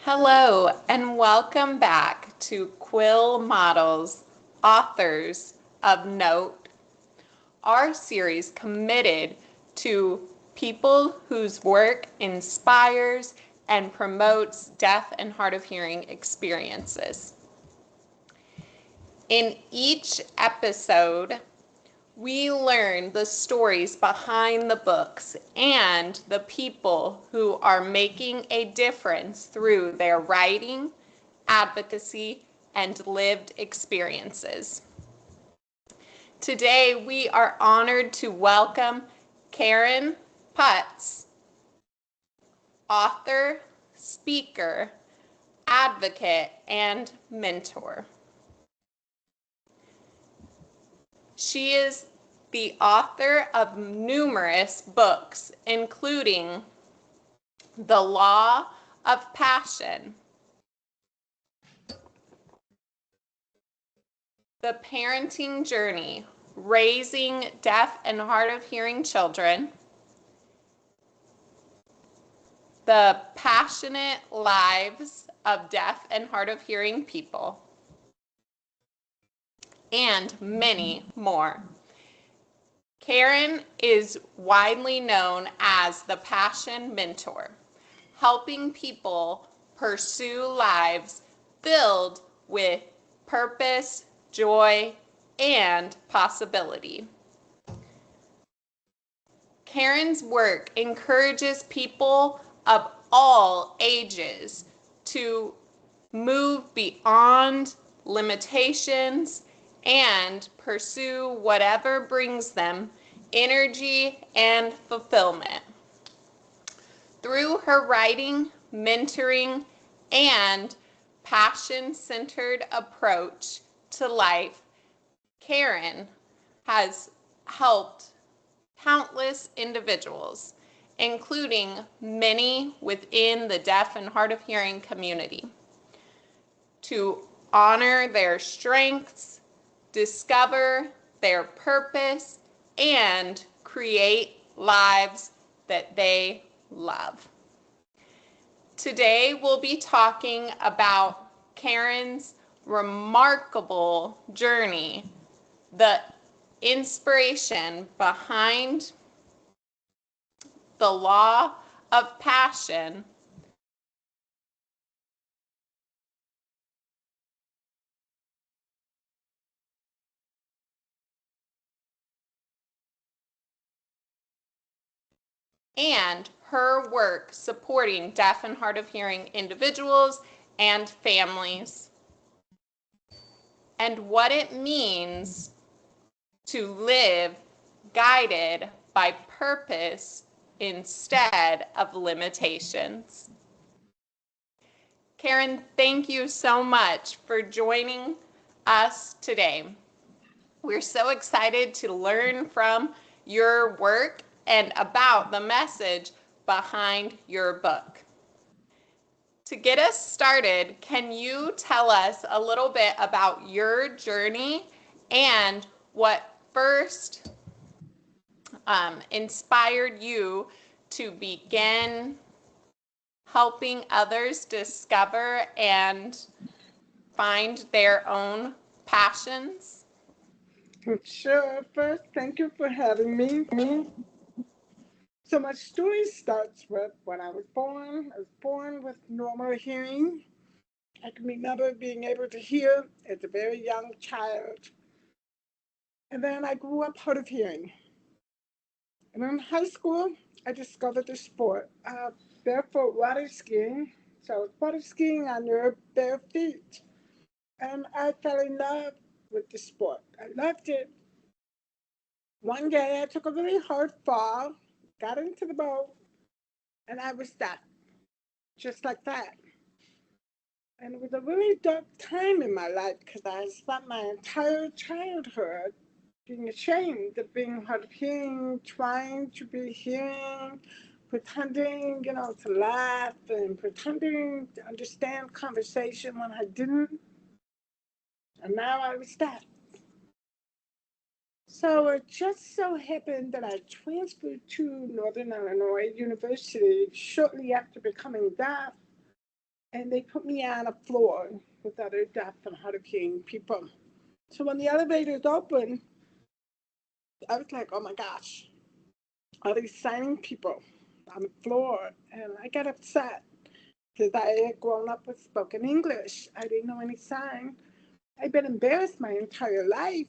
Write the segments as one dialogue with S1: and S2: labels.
S1: Hello, and welcome back to Quill Models, Authors of Note, our series committed to people whose work inspires and promotes deaf and hard of hearing experiences. In each episode, we learn the stories behind the books and the people who are making a difference through their writing, advocacy, and lived experiences. Today, we are honored to welcome Karen Putz, author, speaker, advocate, and mentor. She is the author of numerous books, including The Law of Passion, The Parenting Journey, Raising Deaf and Hard of Hearing Children, The Passionate Lives of Deaf and Hard of Hearing People, and many more. Karen is widely known as the Passion Mentor, helping people pursue lives filled with purpose, joy, and possibility. Karen's work encourages people of all ages to move beyond limitations and pursue whatever brings them energy and fulfillment. Through her writing, mentoring, and passion-centered approach to life, Karen has helped countless individuals, including many within the deaf and hard of hearing community, to honor their strengths, discover their purpose, and create lives that they love. Today, we'll be talking about Karen's remarkable journey, the inspiration behind the law of passion, and her work supporting deaf and hard of hearing individuals and families, and what it means to live guided by purpose instead of limitations. Karen, thank you so much for joining us today. We're so excited to learn from your work and about the message behind your book. To get us started, can you tell us a little bit about your journey and what first inspired you to begin helping others discover and find their own passions?
S2: Sure. First, thank you for having me. So my story starts with when I was born. I was born with normal hearing. I can remember being able to hear as a very young child. And then I grew up hard of hearing. And in high school, I discovered the sport of barefoot water skiing. So it's water skiing on your bare feet. And I fell in love with the sport. I loved it. One day I took a really hard fall, got into the boat, and I was stuck, just like that. And it was a really dark time in my life because I spent my entire childhood being ashamed of being hard of hearing, trying to be hearing, pretending, to laugh and pretending to understand conversation when I didn't. And now I was stuck. So it just so happened that I transferred to Northern Illinois University shortly after becoming deaf. and they put me on a floor with other deaf and hard of hearing people. So when the elevators opened, I was like, oh my gosh, all these signing people on the floor. And I got upset because I had grown up with spoken English. I didn't know any sign. I'd been embarrassed my entire life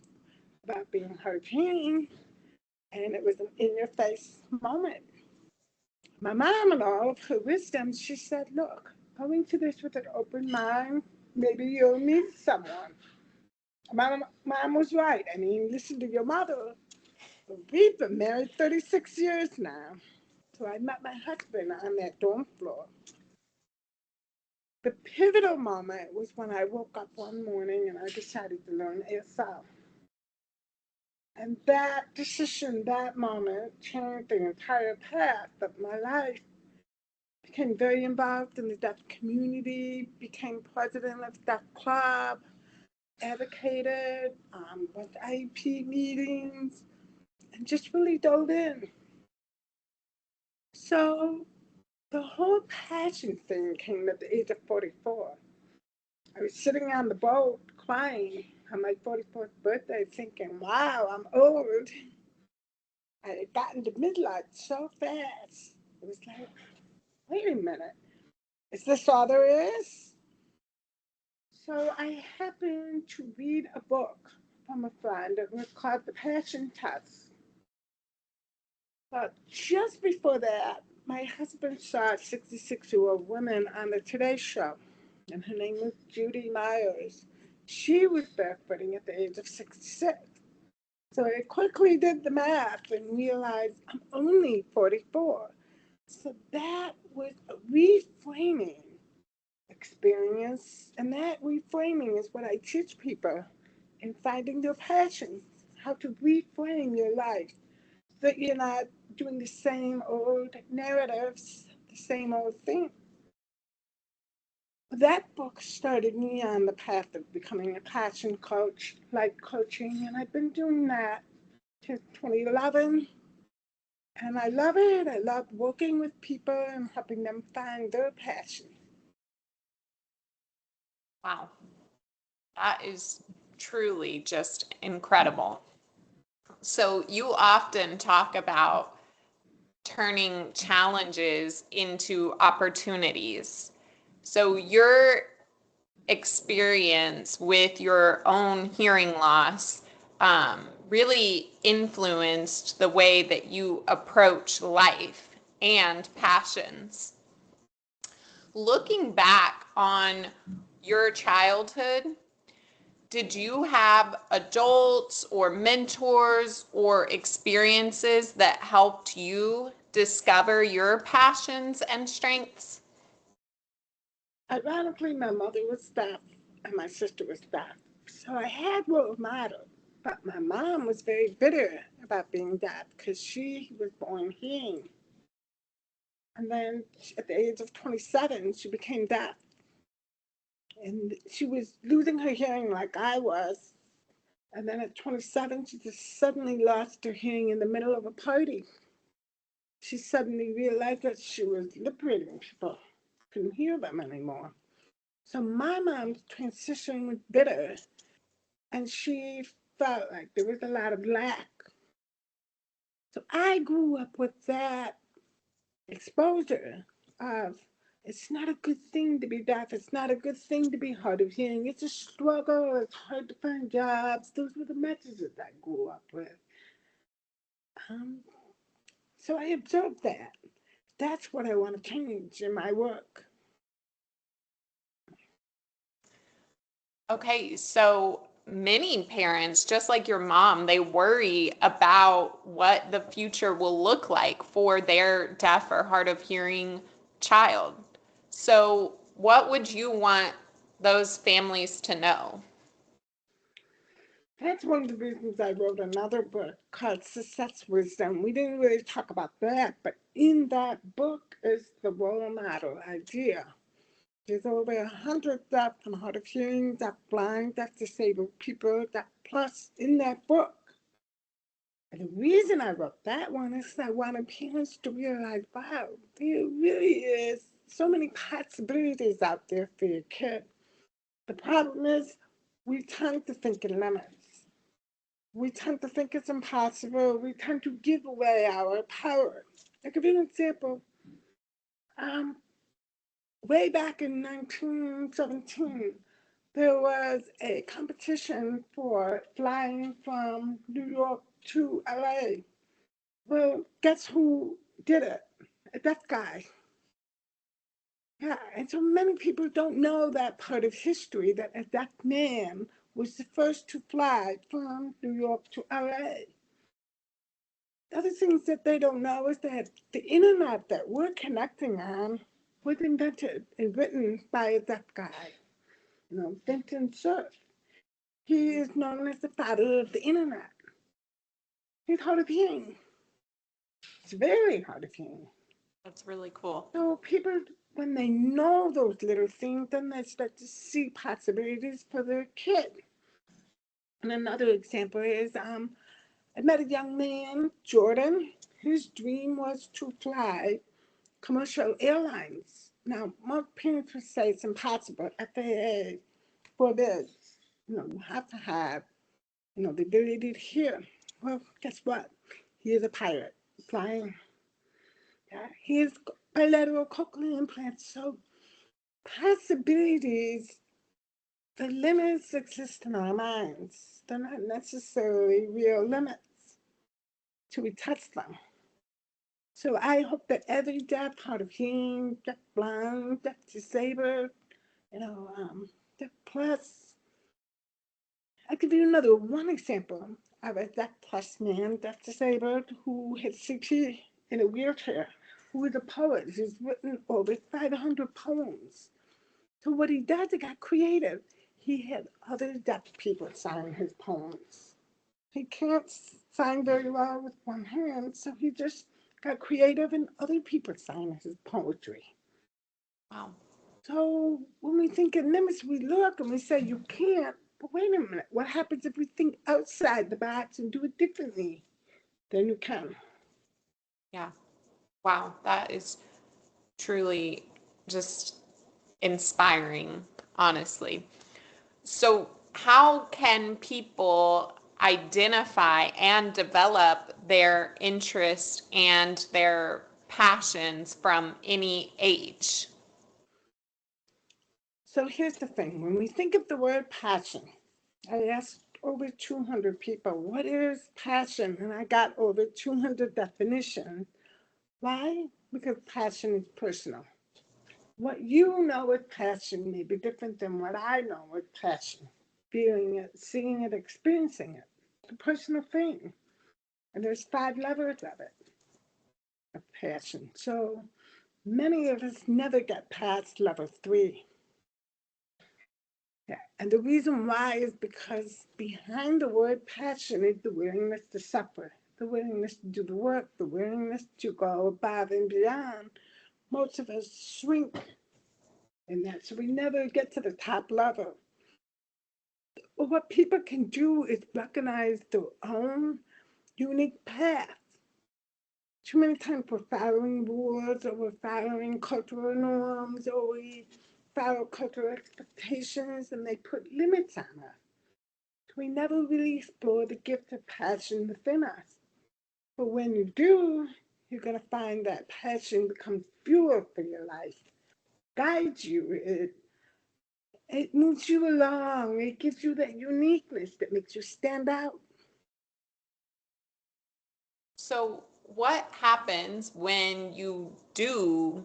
S2: about being hard of hearing, and it was an in your face moment. My mom, and all of her wisdom, she said, look, go into this with an open mind. Maybe you'll meet someone. Mom was right. I mean, listen to your mother. We've been married 36 years now. So I met my husband on that dorm floor. The pivotal moment was when I woke up one morning and I decided to learn ASL. And that decision, that moment, changed the entire path of my life. Became very involved in the deaf community, became president of Deaf Club, advocated, went to IEP meetings, and just really dove in. So the whole passion thing came at the age of 44. I was sitting on the boat crying on my 44th birthday thinking, wow, I'm old. I had gotten to midlife so fast. It was like, wait a minute, is this all there is? So I happened to read a book from a friend. It was called The Passion Test. But just before that, my husband saw a 66-year-old woman on the Today Show, and her name was Judy Myers. She was barefooting at the age of 66. So I quickly did the math and realized I'm only 44. So that was a reframing experience, and that reframing is what I teach people in finding their passions, how to reframe your life so that you're not doing the same old narratives, the same old thing. That book started me on the path of becoming a passion coach, life coaching, and I've been doing that since 2011. And I love it. I love working with people and helping them find their passion.
S1: Wow, that is truly just incredible. So, you often talk about turning challenges into opportunities. So, your experience with your own hearing loss really influenced the way that you approach life and passions. Looking back on your childhood, did you have adults or mentors or experiences that helped you discover your passions and strengths?
S2: Ironically, my mother was deaf and my sister was deaf. So I had role models. But my mom was very bitter about being deaf because she was born hearing. And then at the age of 27, she became deaf. And she was losing her hearing like I was. And then at 27, she just suddenly lost her hearing in the middle of a party. She suddenly realized that she was lip reading people, couldn't hear them anymore. So my mom's transition was bitter, and she felt like there was a lot of lack. So I grew up with that exposure of it's not a good thing to be deaf. It's not a good thing to be hard of hearing. It's a struggle. It's hard to find jobs. Those were the messages I grew up with. Um, so I observed that. That's what I want to change in my work.
S1: Okay, so many parents, just like your mom, they worry about what the future will look like for their deaf or hard of hearing child. So, what would you want those families to know?
S2: That's one of the reasons I wrote another book called Success Wisdom. We didn't really talk about that, but in that book is the role model idea. There's over 100 deaf and hard of hearing, deaf blind, deaf disabled people, deaf plus in that book. And the reason I wrote that one is I wanted parents to realize, wow, there really is so many possibilities out there for your kid. The problem is we tend to think in limits. We tend to think it's impossible. We tend to give away our power. I'll give you an example. Um, Way back in 1917, there was a competition for flying from New York to LA. Well, guess who did it? A deaf guy. Yeah, and so many people don't know that part of history, that a deaf man was the first to fly from New York to LA. The other things that they don't know is that the internet that we're connecting on was invented and written by a deaf guy, Benton Cerf. He is known as the father of the internet. He's hard of hearing. It's very hard of hearing.
S1: That's really cool.
S2: So people, when they know those little things, then they start to see possibilities for their kid. And another example is I met a young man, Jordan. His dream was to fly commercial airlines. Now, most parents would say it's impossible. FAA forbids. You have to have, the ability to hear. Well, guess what? He is a pilot flying. Yeah, he has bilateral cochlear implants. So possibilities, the limits exist in our minds. They're not necessarily real limits till we touch them. So I hope that every deaf, hard of hearing, deaf blind, deaf disabled, you know, um, deaf plus. I'll give you another one example of a deaf plus man, deaf disabled, who had CP in a wheelchair, who is a poet. He's written over 500 poems. So what he does, he got creative. He had other deaf people sign his poems. He can't sign very well with one hand, so he just got creative and other people sign his poetry.
S1: Wow.
S2: So when we think in limits, we look and we say, you can't, but wait a minute, what happens if we think outside the box and do it differently? Then you can.
S1: Yeah. Wow. That is truly just inspiring, honestly. So, how can people identify and develop their interest and their passions from any age?
S2: So here's the thing, when we think of the word passion, I asked over 200 people, what is passion? And I got over 200 definitions. Why? Because passion is personal. What you know with passion may be different than what I know with passion. Feeling it, seeing it, experiencing it. It's a personal thing. And there's 5 levels of passion. So many of us never get past level 3. Yeah. And the reason why is because behind the word passion is the willingness to suffer, the willingness to do the work, the willingness to go above and beyond. Most of us shrink in that, so we never get to the top level. But what people can do is recognize their own unique path. Too many times we're following rules or we're following cultural norms or we follow cultural expectations and they put limits on us. We never really explore the gift of passion within us. But when you do, you're going to find that passion becomes fuel for your life, guides you, it moves you along, it gives you that uniqueness that makes you stand out.
S1: So, what happens when you do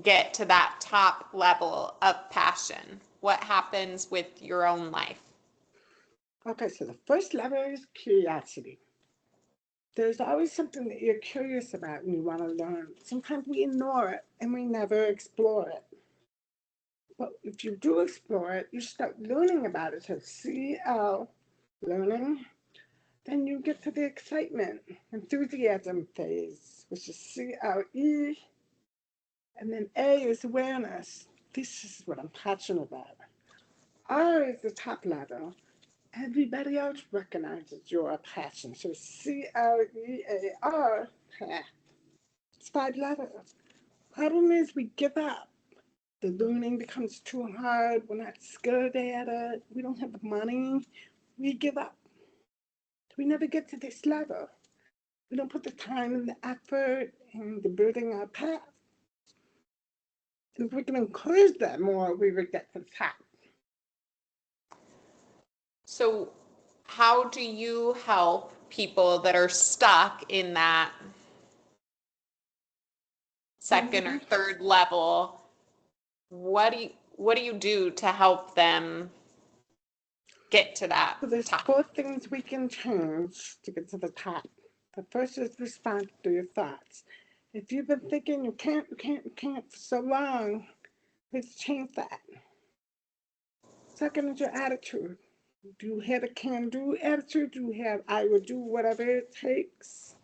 S1: get to that top level of passion? What happens with your own life?
S2: Okay, so the first level is curiosity. There's always something that you're curious about and you want to learn. Sometimes we ignore it and we never explore it. But if you do explore it, you start learning about it. So CL, learning, then you get to the excitement, enthusiasm phase, which is CLE, and then A is awareness. This is what I'm passionate about. R is the top level. Everybody else recognizes your passion. So CLEAR, it's 5 levels. Problem is we give up. The learning becomes too hard. We're not skilled at it. We don't have the money. We give up. We never get to this level. We don't put the time and the effort into building our path. If we can encourage that more, we would get to the top.
S1: So, how do you help people that are stuck in that second or third level? What do you do to help them get to that
S2: So there's
S1: top?
S2: four things we can change to get to the top. The first is respond to your thoughts. If you've been thinking you can't for so long, let's change that. Second is your attitude. Do you have a can-do attitude? Do you have I will do whatever it takes?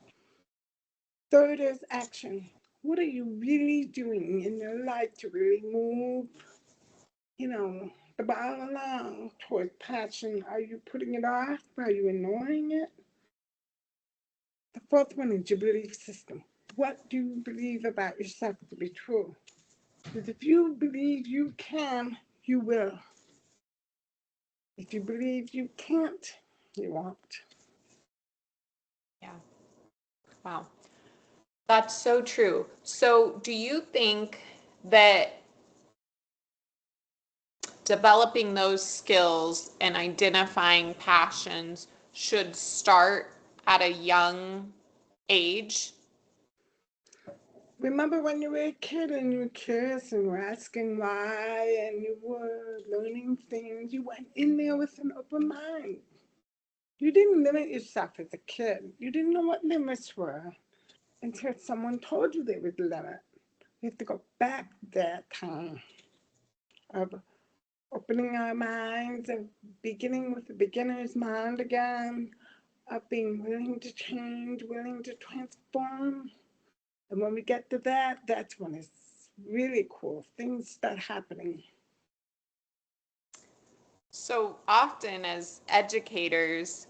S2: Third is action. What are you really doing in your life to really move, the ball along towards passion? Are you putting it off? Are you ignoring it? The fourth one is your belief system. What do you believe about yourself to be true? Because if you believe you can, you will. If you believe you can't, you won't.
S1: Yeah. Wow. That's so true. So, do you think that developing those skills and identifying passions should start at a young age?
S2: Remember when you were a kid and you were curious and were asking why and you were learning things? You went in there with an open mind. You didn't limit yourself as a kid. You didn't know what limits were until someone told you they were the limit. We have to go back that time of opening our minds, of beginning with the beginner's mind again, of being willing to change, willing to transform. And when we get to that, that's when it's really cool. Things start happening.
S1: So often, as educators,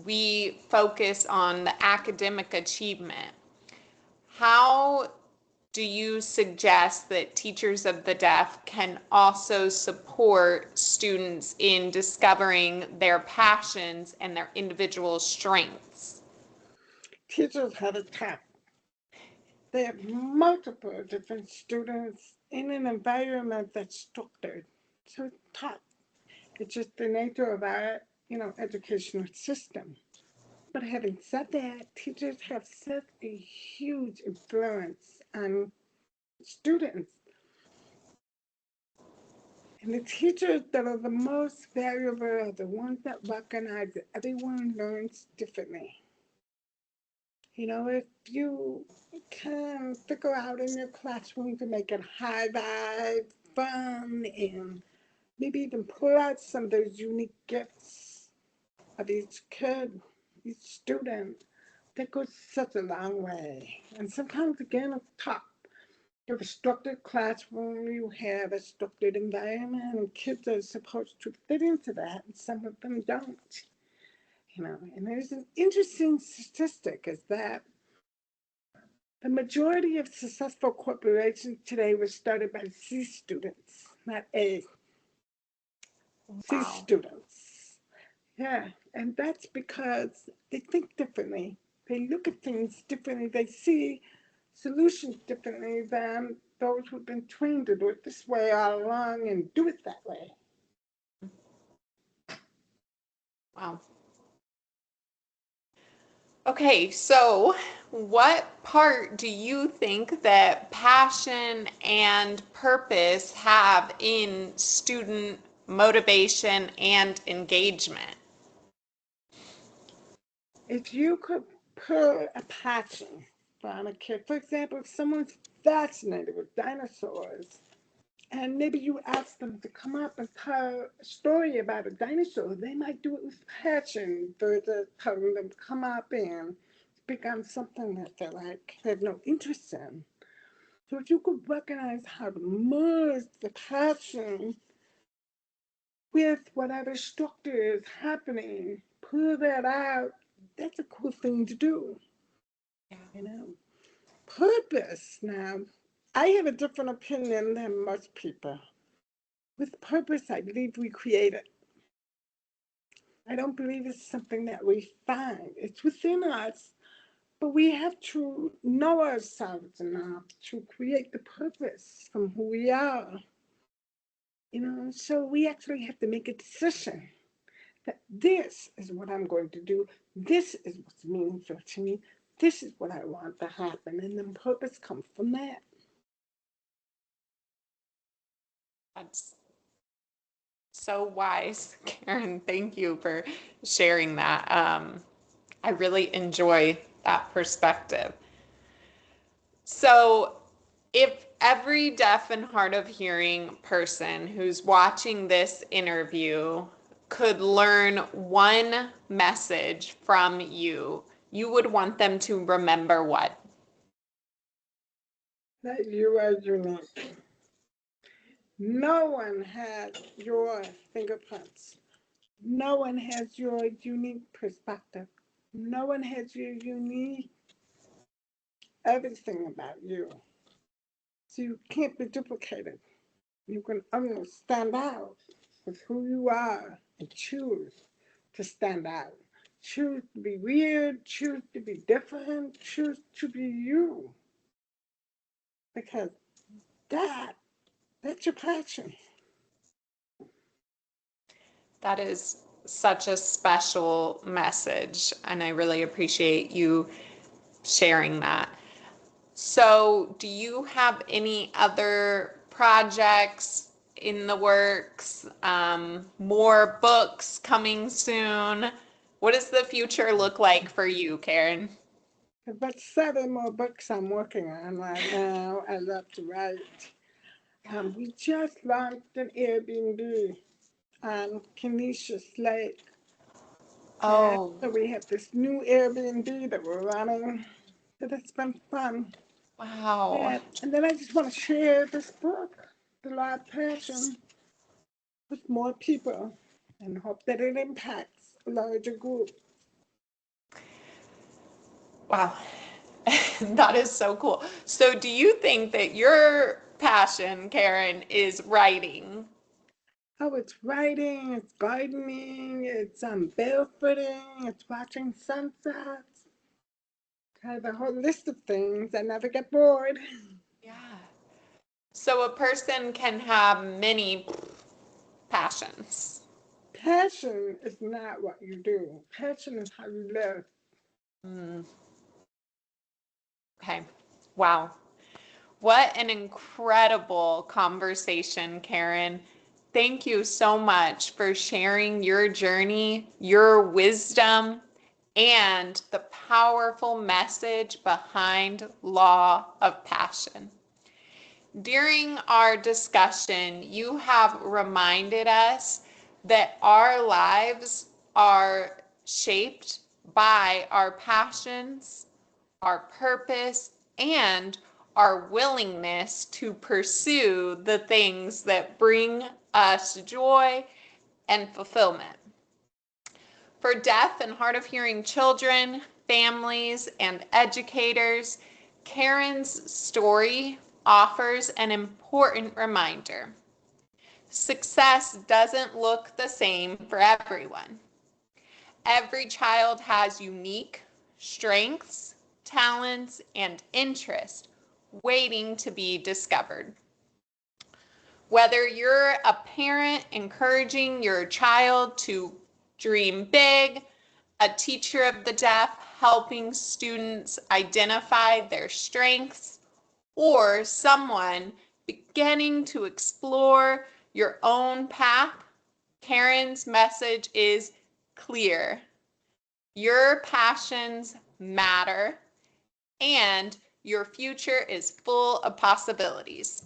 S1: we focus on the academic achievement. How do you suggest that teachers of the deaf can also support students in discovering their passions and their individual strengths?
S2: Teachers have a tap. They have multiple different students in an environment that's structured. So it's tough. It's just the nature of our, educational system. But having said that, teachers have such a huge influence on students. And the teachers that are the most valuable are the ones that recognize that everyone learns differently. If you can figure out in your classroom to make it high vibe, fun, and maybe even pull out some of those unique gifts of each kid, each student, that goes such a long way. And sometimes, again, it's tough. You have a structured classroom, you have a structured environment, and kids are supposed to fit into that, and some of them don't. And there's an interesting statistic is that the majority of successful corporations today were started by C students, not A. C
S1: Wow.
S2: students. Yeah, and that's because they think differently. They look at things differently. They see solutions differently than those who've been trained to do it this way all along and do it that way.
S1: Wow. Okay, so what part do you think that passion and purpose have in student motivation and engagement?
S2: If you could put a passion on a kid, for example, if someone's fascinated with dinosaurs, and maybe you ask them to come up and tell a story about a dinosaur, they might do it with passion versus telling them to come up and speak on something that they have no interest in. So if you could recognize how to merge the passion with whatever structure is happening, pull that out, that's a cool thing to do, you know. Purpose now. I have a different opinion than most people. With purpose, I believe we create it. I don't believe it's something that we find. It's within us, but we have to know ourselves enough to create the purpose from who we are. So we actually have to make a decision that this is what I'm going to do. This is what's meaningful to me. This is what I want to happen. And then purpose comes from that.
S1: That's so wise, Karen. Thank you for sharing that. I really enjoy that perspective. So, if every deaf and hard of hearing person who's watching this interview could learn one message from you, you would want them to remember what?
S2: That you are unique. No one has your fingerprints. No one has your unique perspective. No one has your unique everything about you. So you can't be duplicated. You can only stand out with who you are and choose to stand out. Choose to be weird, choose to be different, choose to be you. Because that, that's your passion.
S1: That is such a special message, and I really appreciate you sharing that. So, do you have any other projects in the works? More books coming soon? What does the future look like for you, Karen?
S2: There's about 7 more books I'm working on right now. I love to write.
S1: Yeah.
S2: We just launched an Airbnb on Canisius Lake. And
S1: Oh,
S2: so we have this new Airbnb that we're running. So that's been fun.
S1: wow.
S2: And then I just want to share this book, The Law of Passion, with more people and hope that it impacts a larger group.
S1: Wow. That is so cool. So, do you think that your passion, Karen, is writing?
S2: Oh, it's writing, it's gardening, it's barefooting, it's watching sunsets. I have a whole list of things. I never get bored.
S1: Yeah. So, a person can have many passions.
S2: Passion is not what you do. Passion is how you live.
S1: Mm, okay. Wow. What an incredible conversation, Karen. Thank you so much for sharing your journey, your wisdom, and the powerful message behind Law of Passion. During our discussion, you have reminded us that our lives are shaped by our passions, our purpose, and our willingness to pursue the things that bring us joy and fulfillment. For deaf and hard of hearing children, families, and educators, Karen's story offers an important reminder. Success doesn't look the same for everyone. Every child has unique strengths, talents, and interests waiting to be discovered. Whether you're a parent encouraging your child to dream big, a teacher of the deaf helping students identify their strengths, or someone beginning to explore your own path, Karen's message is clear. Your passions matter, and your future is full of possibilities.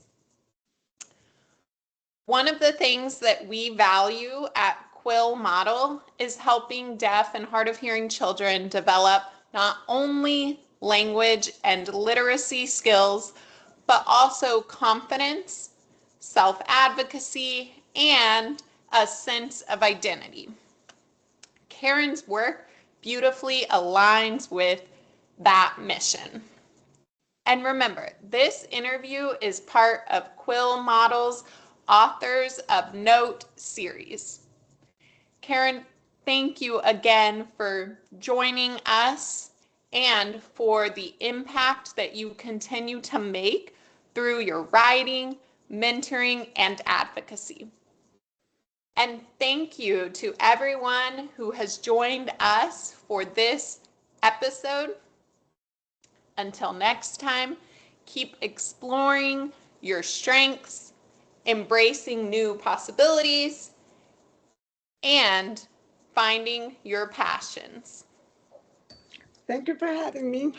S1: One of the things that we value at Quill Model is helping deaf and hard of hearing children develop not only language and literacy skills, but also confidence, self advocacy, and a sense of identity. Karen's work beautifully aligns with that mission. And remember, this interview is part of Quill Model's Authors of Note series. Karen, thank you again for joining us and for the impact that you continue to make through your writing, mentoring, and advocacy. And thank you to everyone who has joined us for this episode. Until next time, keep exploring your strengths, embracing new possibilities, and finding your passions.
S2: Thank you for having me.